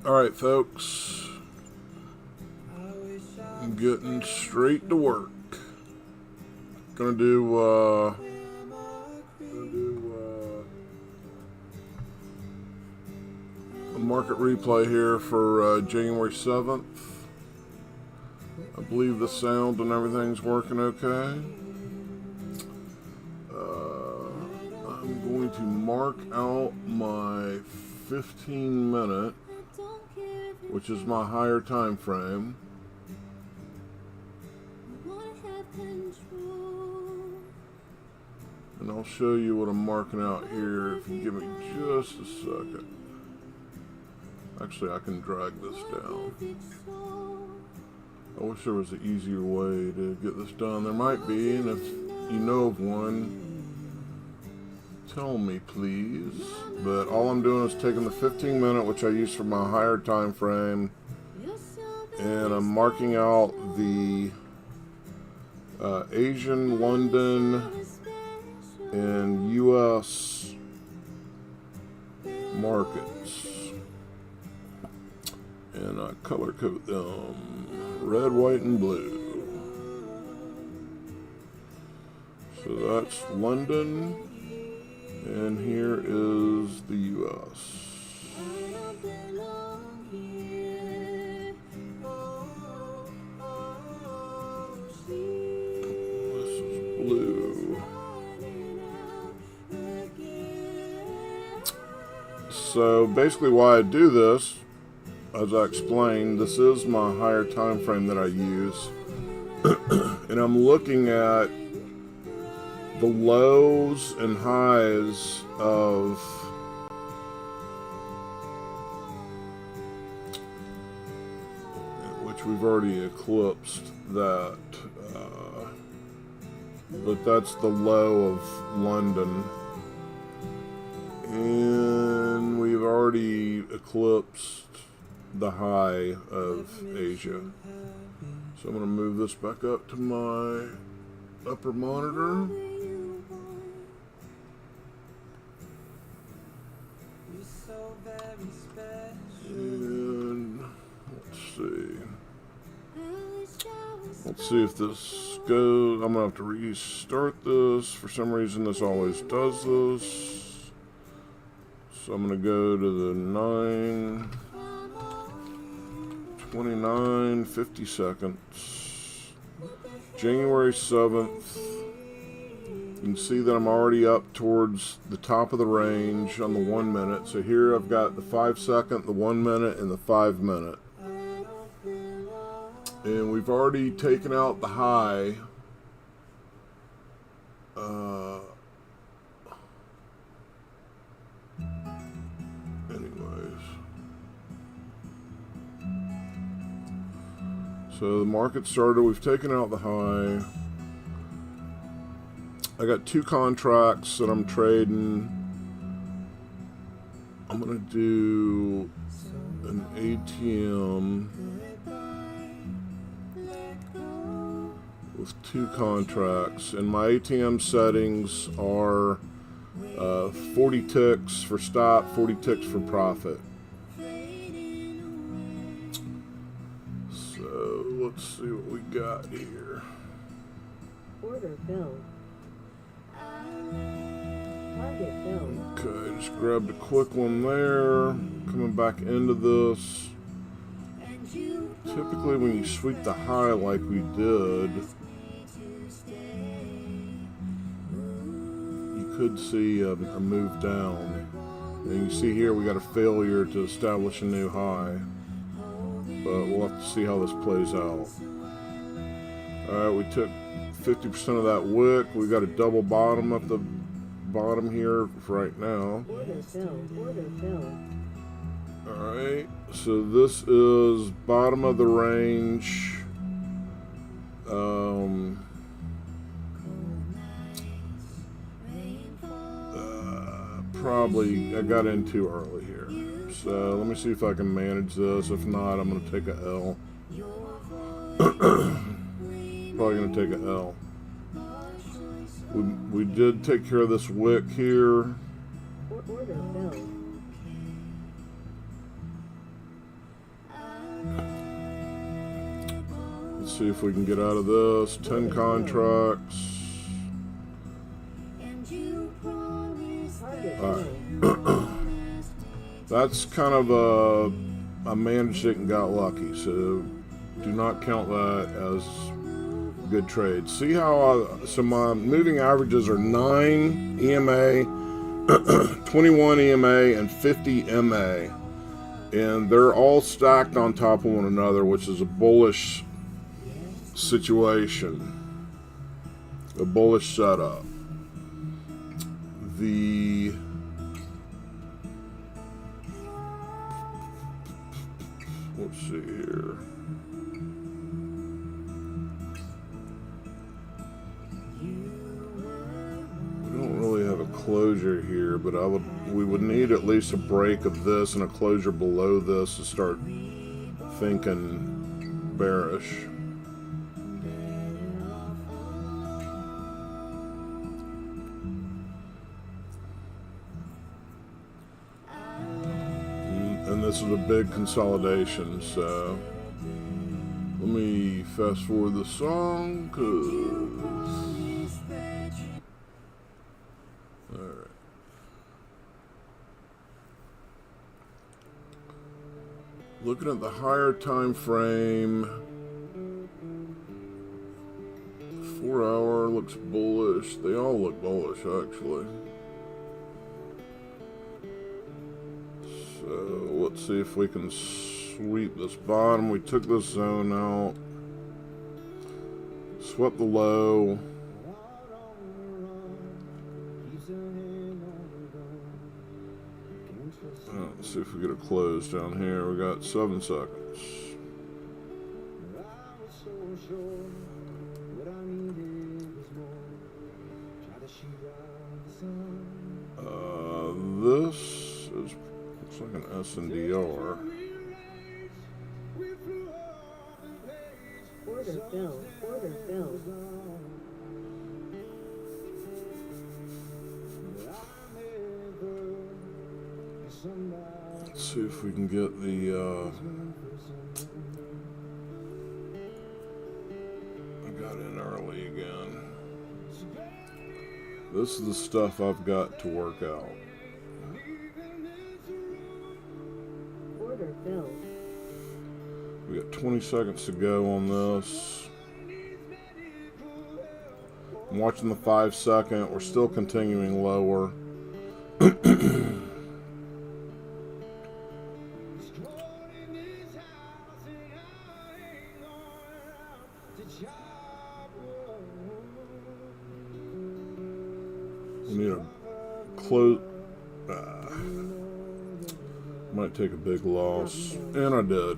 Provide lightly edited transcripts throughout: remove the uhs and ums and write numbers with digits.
Alright folks, I'm getting straight to work. Gonna do a market replay here for January 7th. I believe the sound and everything's working okay. I'm going to mark out my 15-minute, which is my higher time frame. And I'll show you what I'm marking out here if you give me just a second. Actually, I can drag this down. I wish there was an easier way to get this done. There might be, and if you know of one, tell me please. But all I'm doing is taking the 15-minute, which I use for my higher time frame, and I'm marking out the Asian, London, and US markets, and I color code them red, white, and blue. So that's London, and here is the US. This is blue. So basically why I do this, as I explained, this is my higher time frame that I use. And I'm looking at the lows and highs of which we've already eclipsed that, but that's the low of London. And we've already eclipsed the high of Asia. So I'm going to move this back up to my upper monitor. And let's see if this goes. I'm going to have to restart this. For some reason this always does this. So I'm going to go to the 9:29, 50 seconds. January 7th. You can see that I'm already up towards the top of the range on the 1 minute. So here I've got the 5 second, the 1 minute, and the 5 minute. And we've already taken out the high. So the market started, we've taken out the high. I got 2 contracts that I'm trading. I'm gonna do an ATM with 2 contracts, and my ATM settings are 40 ticks for stop, 40 ticks for profit. Let's see what we got here. Order filled. Target filled. Okay, just grabbed a quick one there. Coming back into this. Typically when you sweep the high like we did, you could see a move down. And you see here we got a failure to establish a new high. But we'll have to see how this plays out. Alright, we took 50% of that wick. We got a double bottom at the bottom here right now. Order filled. Order filled. Alright, so this is bottom of the range. Probably I got in too early here. So let me see if I can manage this. If not, I'm going to take a L. Probably going to take a L. We did take care of this wick here. Order filled. see if we can get out of this. 10 contracts. Alright. That's kind of I managed it and got lucky, so do not count that as good trade. See how so my moving averages are 9 EMA, 21 EMA, and 50 MA, and they're all stacked on top of one another, which is a bullish situation, a bullish setup. Let's see here. We don't really have a closure here, but we would need at least a break of this and a closure below this to start thinking bearish. And this is a big consolidation, so let me fast forward the song, alright. Looking at the higher time frame, 4 hour looks bullish. They all look bullish, actually. So let's see if we can sweep this bottom. We took this zone out, swept the low. Let's see if we get a close down here. We got 7 seconds. This is looks like an SNDR. Order filled. Order filled. Let's see if we can get the I got in early again. This is the stuff I've got to work out. Order filled. We got 20 seconds to go on this. I'm watching the 5 second. We're still continuing lower. We need a close. Might take a big loss, and I did.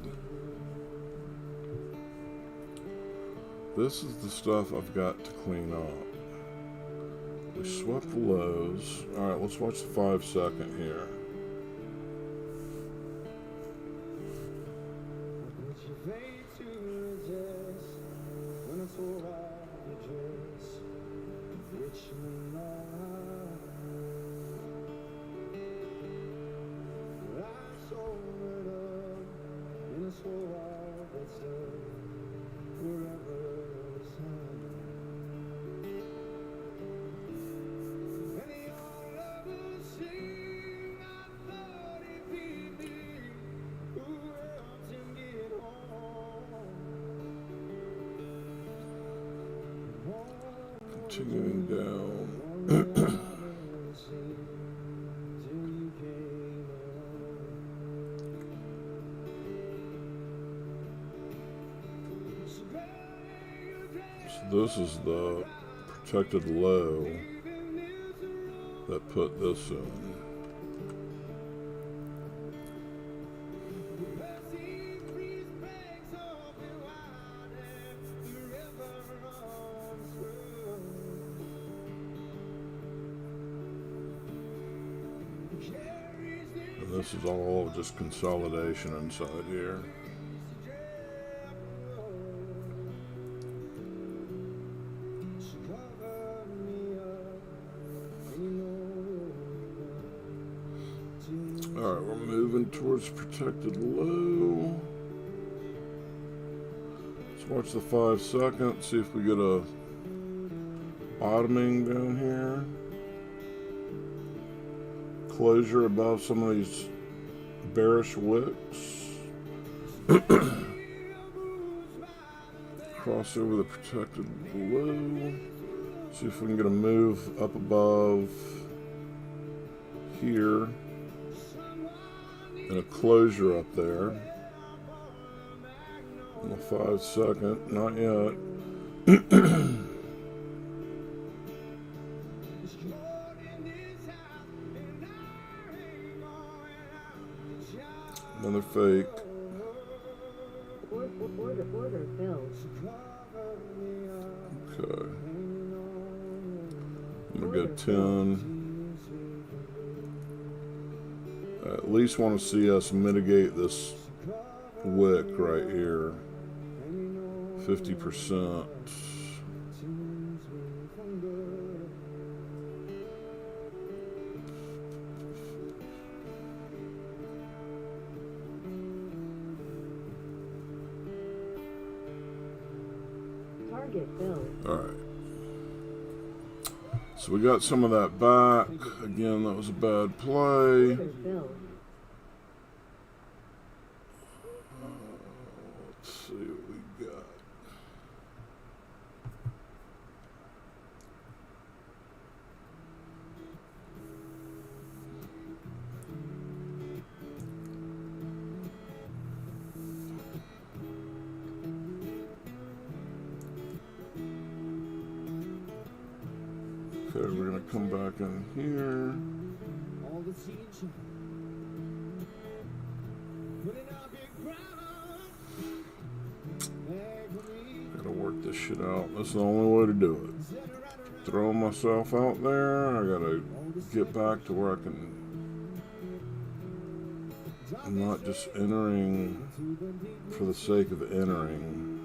This is the stuff I've got to clean up. We swept the lows. Alright, let's watch the 5 second here. Continuing down. So this is the protected low that put this in. This is all just consolidation inside here. Alright, we're moving towards protected low. Let's Watch the 5 seconds, see if we get a bottoming down here. Closure above some of these bearish wicks. Cross over the protected below. See if we can get a move up above here. And a closure up there. On the 5 second, not yet. Another fake. Order filled. Okay. I'm gonna go 10. I at least want to see us mitigate this wick right here. 50%. Target filled. Alright. So we got some of that back. Again, that was a bad play. Order filled. Let's see what we got. Okay, we're gonna come back in here. Gotta work this shit out. That's the only way to do it. Throwing myself out there, I gotta get back to where I can. I'm not just entering for the sake of entering.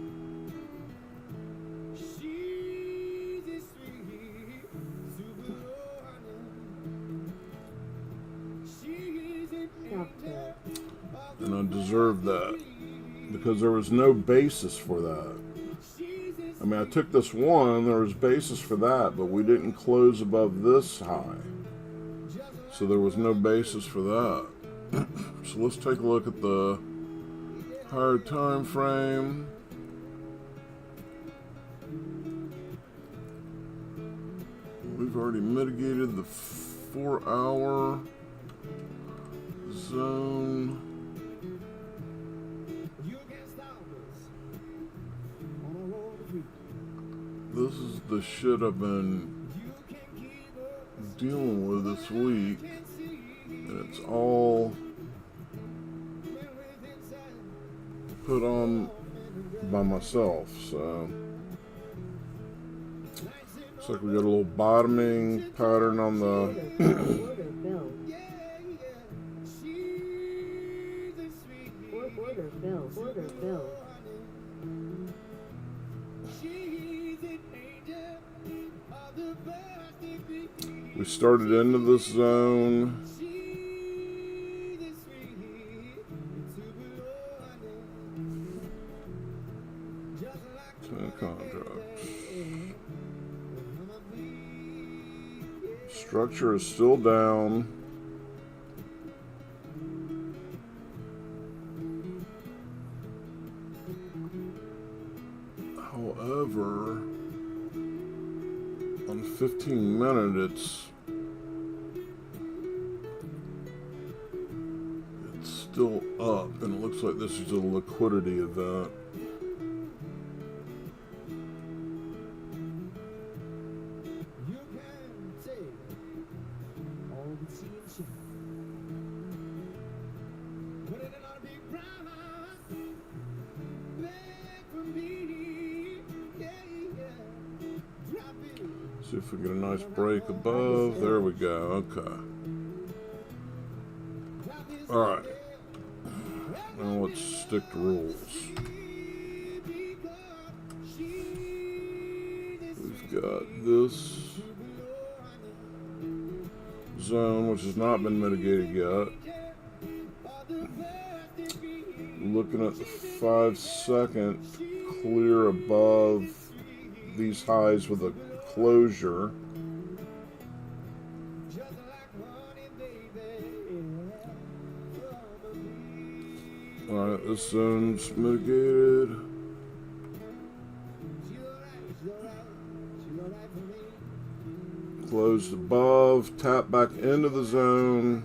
And I deserve that because there was no basis for that. I mean, I took this one, there was basis for that, but we didn't close above this high. So there was no basis for that. So let's take a look at the higher time frame. We've already mitigated the 4-hour zone. This is the shit I've been dealing with this week, and it's all put on by myself, so looks like we got a little bottoming pattern on the Order filled. Order filled. Order filled. we started into this zone. 10 contracts. Structure is still down. However, on 15-minute, it's still up, and it looks like this is a liquidity event. See if we get a nice break above. There we go. Okay. Alright. Now let's stick to rules. We've got this zone, which has not been mitigated yet. Looking at the 5-second clear above these highs with a closure. Alright, this zone's mitigated. Closed above, tap back into the zone.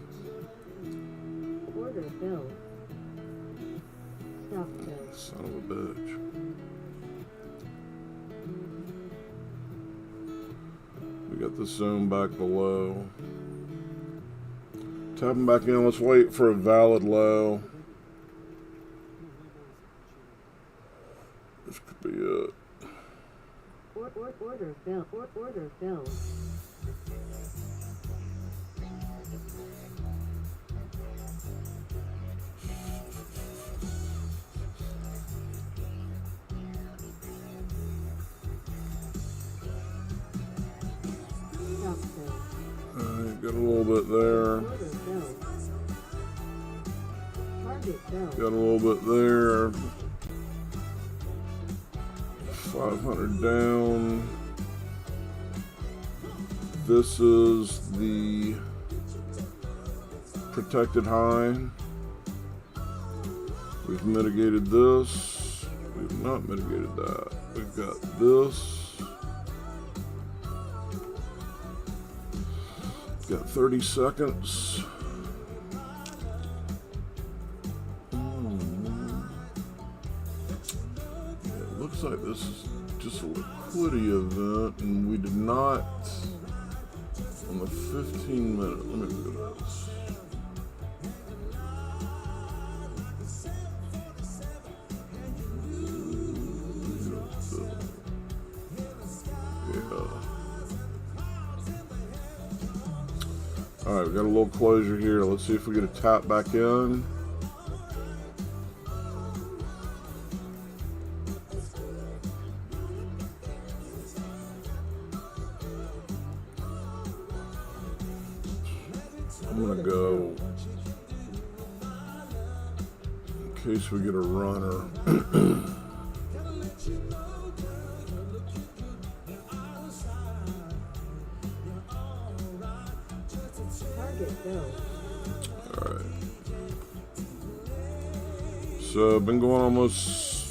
Order filled. Stop filled. Son of a bitch. We got the zone back below. Tapping back in, let's wait for a valid low. This could be it. Order filled. Order filled. Stop filled. Alright, got a little bit there. Order filled. Target filled. Got a little bit there. 500 down. This is the protected high. We've mitigated this. We've not mitigated that. We've got this. Got 30 seconds. It looks like this is just a liquidity event, and we did not on the 15 minute. Let me look at this. Alright, we got a little closure here. Let's see if we get a tap back in. I'm gonna go in case we get a runner. Target filled. Alright. So, been going almost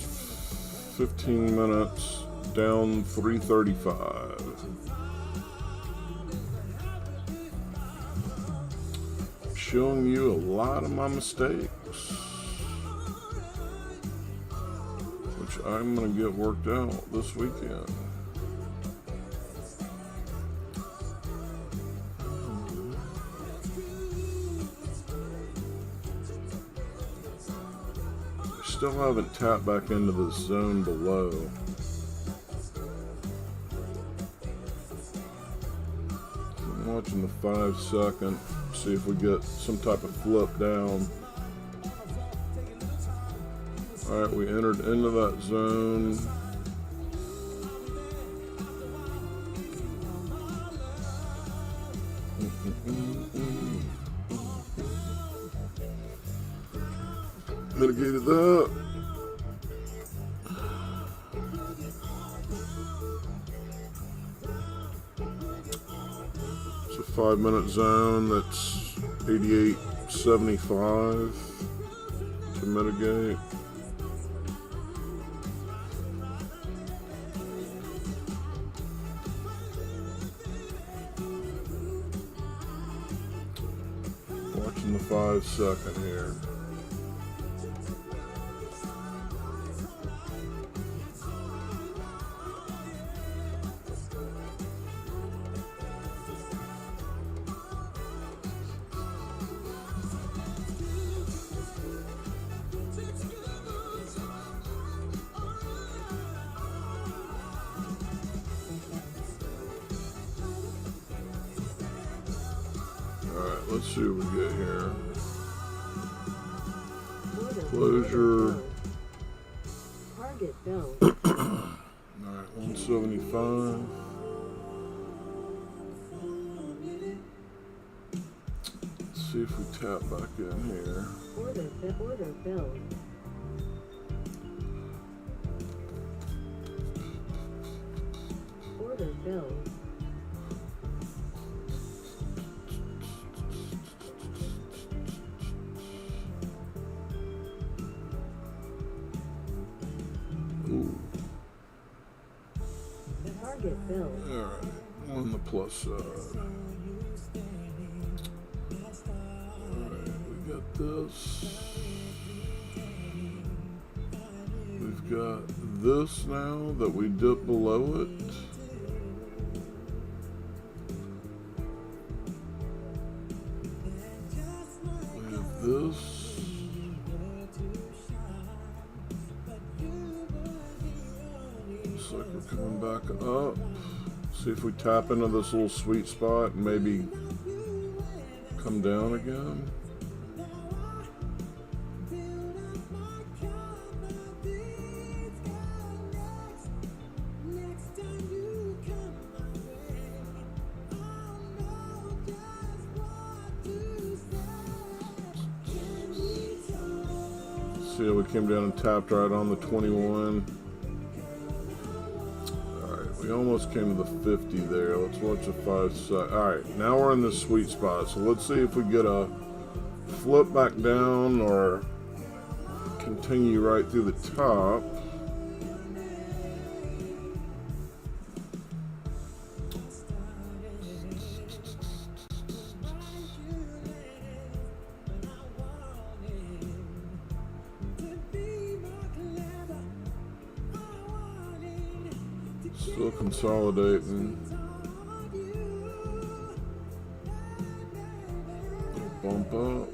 15 minutes, down 335. Showing you a lot of my mistakes, which I'm going to get worked out this weekend. Still haven't tapped back into the zone below. I'm watching the 5 second, see if we get some type of flip down. Alright, we entered into that zone. Mitigated that. It's a 5 minute zone that's 88.75 to mitigate. Watching the 5 second here. Alright, let's see what we get here. Closure. Target filled. Alright, 175. Let's see if we tap back in here. Order filled. Target filled. Alright, on the plus side. Alright, we got this. We've got this now that we dip below it. We have this. Looks like we're coming back up. See if we tap into this little sweet spot and maybe come down again. See how we came down and tapped right on the 21. Alright, we almost came to the 50 there. Let's watch the 5 sec. Alright, now we're in this sweet spot. So let's see if we get a flip back down or continue right through the top. Still consolidating. Bump up.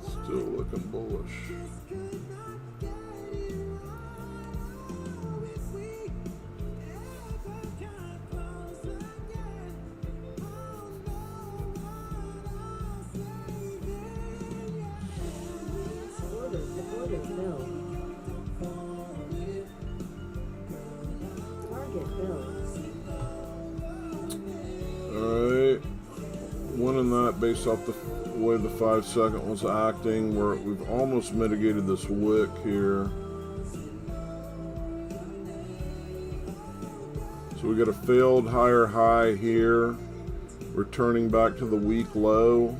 Still looking bullish. Order filled. Target filled. Alright. Winning that based off the way the 5 second was acting. We've almost mitigated this wick here. So we got a failed higher high here. Returning back to the weak low.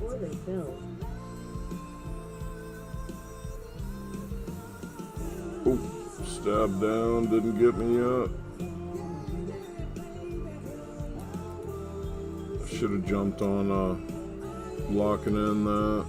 Order filled. Oh, stab down, didn't get me up. I should have jumped on locking in that.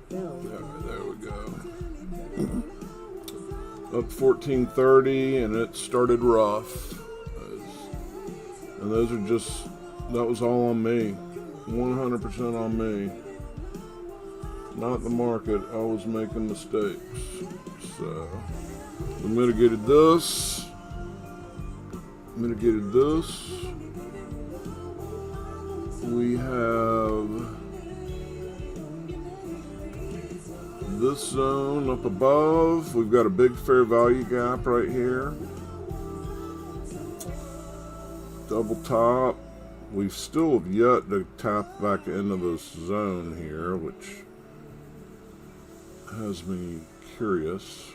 There we go. Up 1430, and it started rough. And those are just, that was all on me. 100% on me. Not the market. I was making mistakes. So, we mitigated this. Mitigated this. We have this zone up above. We've got a big fair value gap right here. Double top. We still have yet to tap back into this zone here, which has me curious.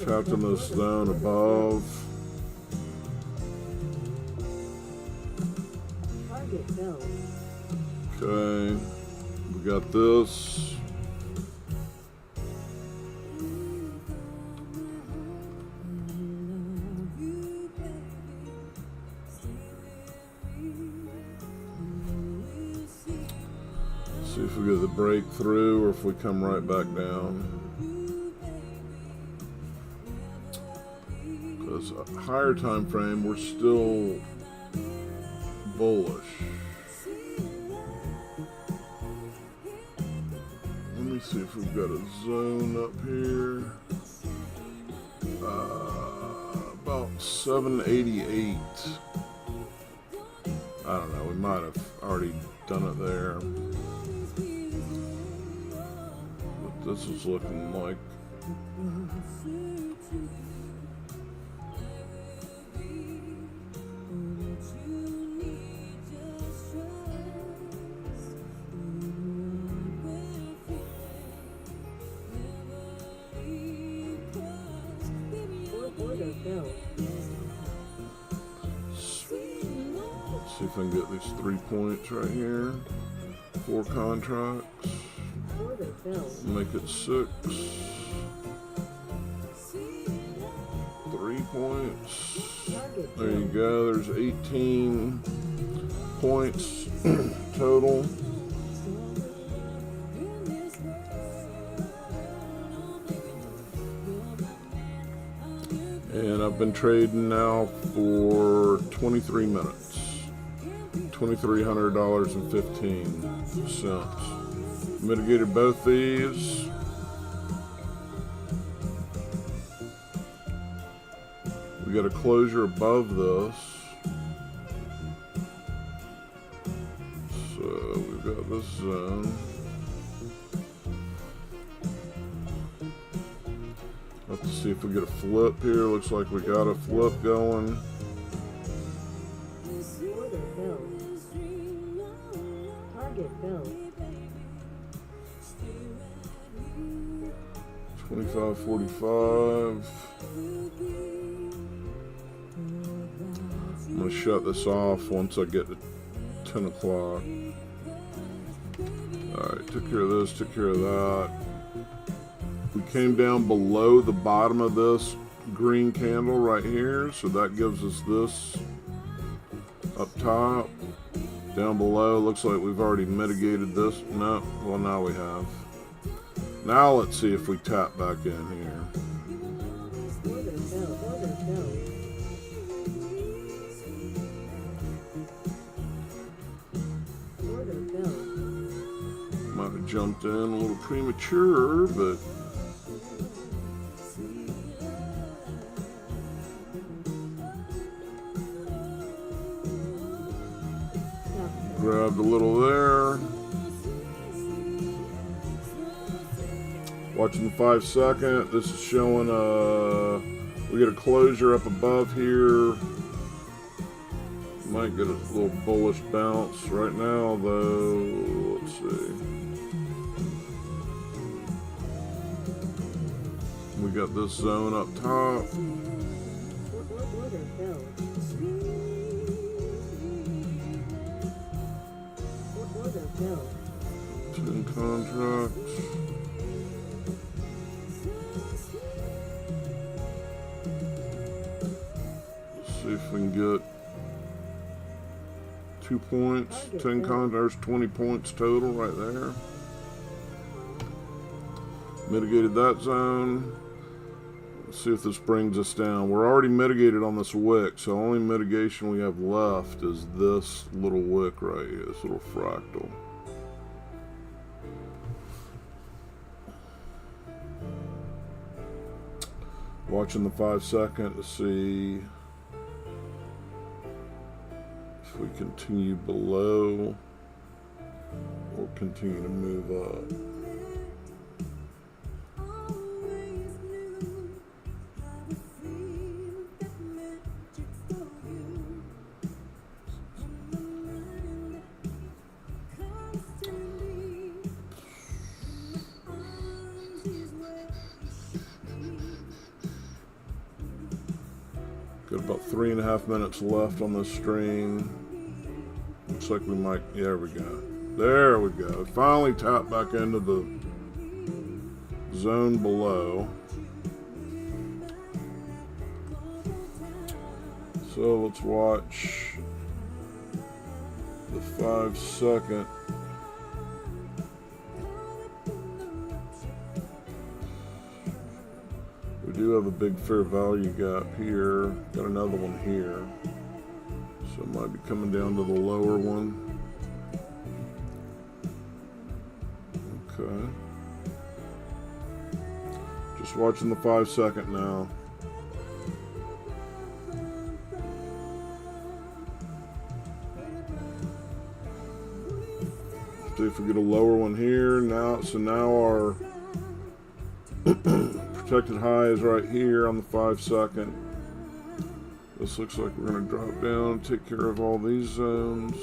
Tapped in this zone above. Okay, we got this. See if we get the breakthrough or if we come right back down. Because a higher time frame, we're still bullish. Let me See if we've got a zone up here. About 788. I don't know, we might have already done it there. But this is looking like Order filled. let's see if I can get these 3 points right here. 4 contracts. Order filled. Make it 6. 3 points. Target There you filled. go. There's 18 points total. And I've been trading now for 23 minutes. $2,300.15. Mitigated both these. We got a closure above this. So we've got this zone. Have to see if we get a flip here. Looks like we got a flip going. Order filled. Target filled. 25.45. I'm gonna shut this off once I get to 10 o'clock. Alright, took care of this, took care of that. We came down below the bottom of this green candle right here, so that gives us this up top. Down below, looks like we've already mitigated this. No, well now we have. Now let's see if we tap back in here. Order filled. Order filled. Order filled. Might have jumped in a little premature, but grabbed a little there. Watching the 5 second. This is showing we get a closure up above here. Might get a little bullish bounce right now though. Let's see. We got this zone up top. Order filled. Order filled. 10 contracts. See if we can get 2 points, 10 contracts, 20 points total right there. Mitigated that zone. Let's see if this brings us down. We're already mitigated on this wick, so only mitigation we have left is this little wick right here, this little fractal. Watching the 5 second to see if we continue below or continue to move up. Got about 3.5 minutes left on this stream. Looks like we might, yeah, there we go. There we go. Finally tapped back into the zone below. So let's watch the 5 second. We do have a big fair value gap here. Got another one here. So it might be coming down to the lower one. Okay. Just watching the 5 second now. See if we get a lower one here. Now, so now our protected high is right here on the 5 second. This looks like we're going to drop down and take care of all these zones.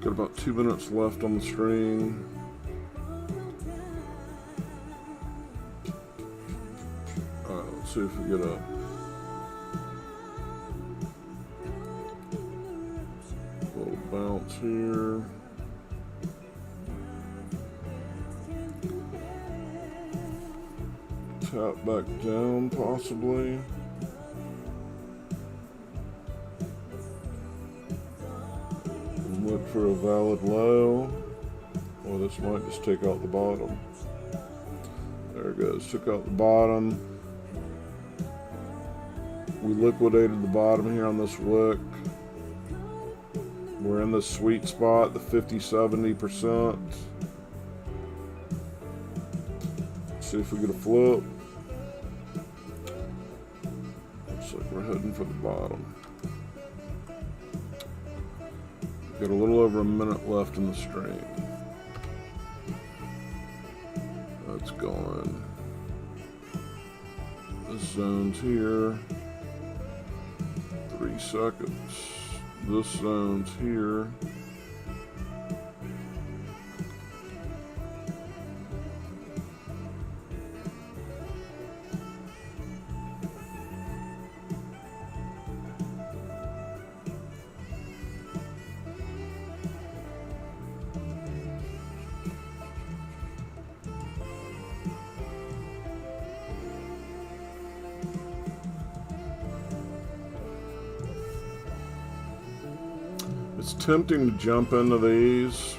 Got about 2 minutes left on the string. Let's see if we get a little bounce here. Tap back down possibly. And look for a valid low. Well, this might just take out the bottom. There it goes, took out the bottom. We liquidated the bottom here on this wick. We're in the sweet spot, the 50-70%. See if we get a flip. Looks like we're heading for the bottom. Got a little over a minute left in the string. That's gone. This zone's here. 3 seconds. This zone's here. It's tempting to jump into these,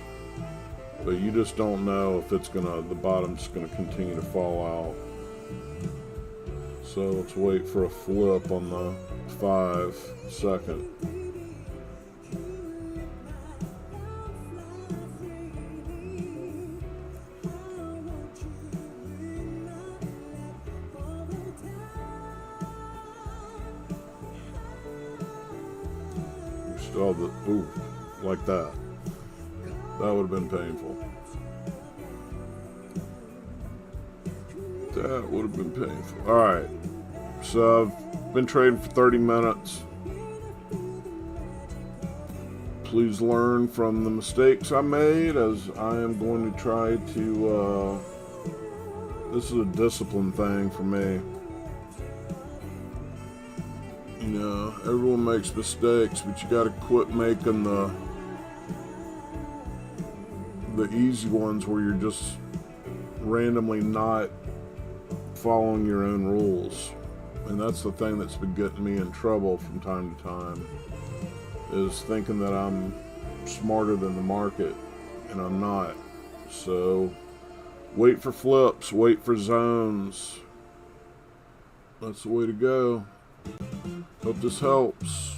but you just don't know if it's gonna, the bottom's gonna continue to fall out. So let's wait for a flip on the 5 second. Still the, ooh, like that. That would have been painful. That would have been painful. Alright. So I've been trading for 30 minutes. Please learn from the mistakes I made, as I am going to try to, this is a discipline thing for me. You know, everyone makes mistakes, but you gotta quit making the easy ones where you're just randomly not following your own rules. And that's the thing that's been getting me in trouble from time to time, is thinking that I'm smarter than the market, and I'm not. So wait for flips, wait for zones. That's the way to go. Hope this helps.